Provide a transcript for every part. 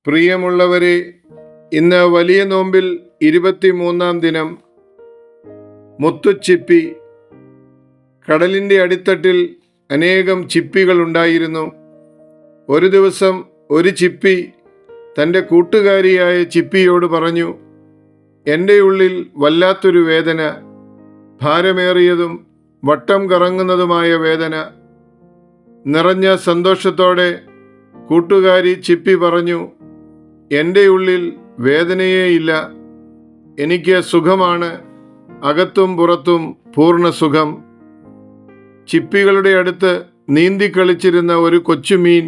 പ്രിയമുള്ളവരെ, ഇന്ന് വലിയ നോമ്പിൽ 23-ാം ദിനം. മുത്തുച്ചിപ്പി. കടലിൻ്റെ അടിത്തട്ടിൽ അനേകം ചിപ്പികൾ ഉണ്ടായിരുന്നു. ഒരു ദിവസം ഒരു ചിപ്പി തൻ്റെ കൂട്ടുകാരിയായ ചിപ്പിയോട് പറഞ്ഞു, എൻ്റെ ഉള്ളിൽ വല്ലാത്തൊരു വേദന, ഭാരമേറിയതും വട്ടം കറങ്ങുന്നതുമായ വേദന. നിറഞ്ഞ സന്തോഷത്തോടെ കൂട്ടുകാരി ചിപ്പി പറഞ്ഞു, എൻ്റെ ഉള്ളിൽ വേദനയേയില്ല, എനിക്ക് സുഖമാണ്, അകത്തും പുറത്തും പൂർണ്ണ സുഖം. ചിപ്പികളുടെ അടുത്ത് നീന്തിക്കളിച്ചിരുന്ന ഒരു കൊച്ചുമീൻ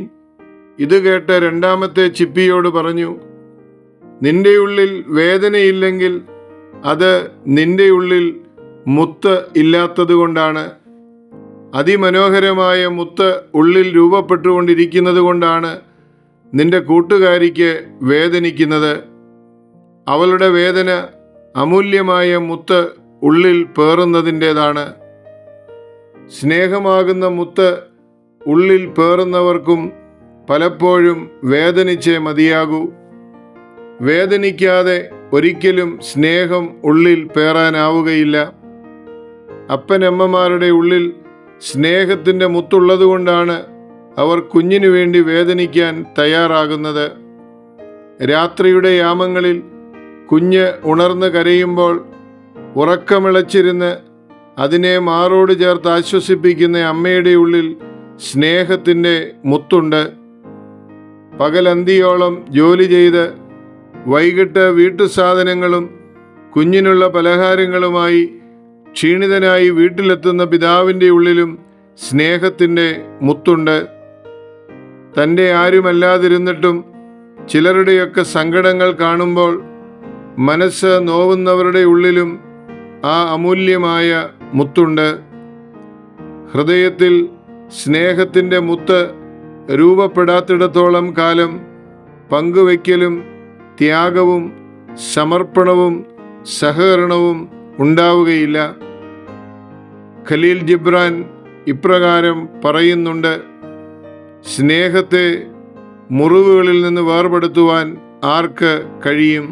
ഇത് കേട്ട് രണ്ടാമത്തെ ചിപ്പിയോട് പറഞ്ഞു, നിന്റെ ഉള്ളിൽ വേദനയില്ലെങ്കിൽ അത് നിന്റെ ഉള്ളിൽ മുത്ത് ഇല്ലാത്തതുകൊണ്ടാണ്. അതിമനോഹരമായ മുത്ത് ഉള്ളിൽ രൂപപ്പെട്ടുകൊണ്ടിരിക്കുന്നത് കൊണ്ടാണ് നിന്റെ കൂട്ടുകാരിക്ക് വേദനിക്കുന്നത്. അവളുടെ വേദന അമൂല്യമായ മുത്ത് ഉള്ളിൽ പേറുന്നതിൻ്റെതാണ്. സ്നേഹമാകുന്ന മുത്ത് ഉള്ളിൽ പേറുന്നവർക്കും പലപ്പോഴും വേദനിച്ചേ മതിയാകൂ. വേദനിക്കാതെ ഒരിക്കലും സ്നേഹം ഉള്ളിൽ പേറാനാവുകയില്ല. അപ്പനമ്മമാരുടെ ഉള്ളിൽ സ്നേഹത്തിൻ്റെ മുത്തുള്ളതുകൊണ്ടാണ് അവർ കുഞ്ഞിനു വേണ്ടി വേദനിക്കാൻ തയ്യാറാകുന്നത്. രാത്രിയുടെ യാമങ്ങളിൽ കുഞ്ഞ് ഉണർന്ന് കരയുമ്പോൾ ഉറക്കമിളച്ചിരുന്ന് അതിനെ മാറോട് ചേർത്ത് ആശ്വസിപ്പിക്കുന്ന അമ്മയുടെ ഉള്ളിൽ സ്നേഹത്തിൻ്റെ മുത്തുണ്ട്. പകലന്തിയോളം ജോലി ചെയ്ത് വൈകിട്ട് വീട്ടുസാധനങ്ങളും കുഞ്ഞിനുള്ള പലഹാരങ്ങളുമായി ക്ഷീണിതനായി വീട്ടിലെത്തുന്ന പിതാവിൻ്റെ ഉള്ളിലും സ്നേഹത്തിൻ്റെ മുത്തുണ്ട്. തൻ്റെ ആരുമല്ലാതിരുന്നിട്ടും ചിലരുടെയൊക്കെ സങ്കടങ്ങൾ കാണുമ്പോൾ മനസ്സ് നോവുന്നവരുടെ ഉള്ളിലും ആ അമൂല്യമായ മുത്തുണ്ട്. ഹൃദയത്തിൽ സ്നേഹത്തിൻ്റെ മുത്ത് രൂപപ്പെടാത്തിടത്തോളം കാലം പങ്കുവയ്ക്കലും ത്യാഗവും സമർപ്പണവും സഹകരണവും ഉണ്ടാവുകയില്ല. ഖലീൽ ജിബ്രാൻ ഇപ്രകാരം പറയുന്നുണ്ട്, സ്നേഹത്തെ മുറിവുകളിൽ നിന്ന് വേർപെടുത്തുവാൻ ആർക്ക് കഴിയും?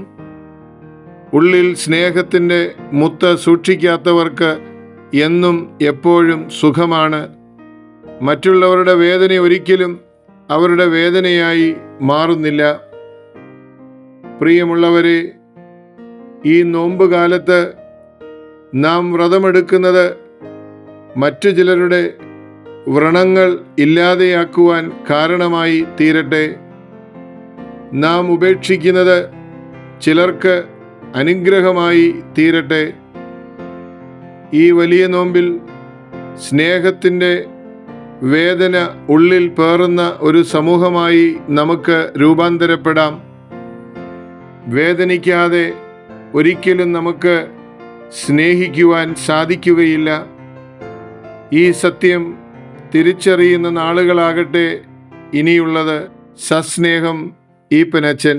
ഉള്ളിൽ സ്നേഹത്തിൻ്റെ മുത്ത് സൂക്ഷിക്കാത്തവർക്ക് എന്നും എപ്പോഴും സുഖമാണ്. മറ്റുള്ളവരുടെ വേദന ഒരിക്കലും അവരുടെ വേദനയായി മാറുന്നില്ല. പ്രിയമുള്ളവരെ, ഈ നോമ്പ് കാലത്ത് നാം വ്രതമെടുക്കുന്നത് മറ്റു ചിലരുടെ വ്രണങ്ങൾ ഇല്ലാതെയാക്കുവാൻ കാരണമായി തീരട്ടെ. നാം ഉപേക്ഷിക്കുന്നത് ചിലർക്ക് അനുഗ്രഹമായി തീരട്ടെ. ഈ വലിയ നോമ്പിൽ സ്നേഹത്തിൻ്റെ വേദന ഉള്ളിൽ പേറുന്ന ഒരു സമൂഹമായി നമുക്ക് രൂപാന്തരപ്പെടാം. വേദനിക്കാതെ ഒരിക്കലും നമുക്ക് സ്നേഹിക്കുവാൻ സാധിക്കുകയില്ല. ഈ സത്യം തിരിച്ചറിയുന്ന നാളുകളാകട്ടെ ഇനിയുള്ളത്. സസ്നേഹം, ഈപ്പനച്ചൻ.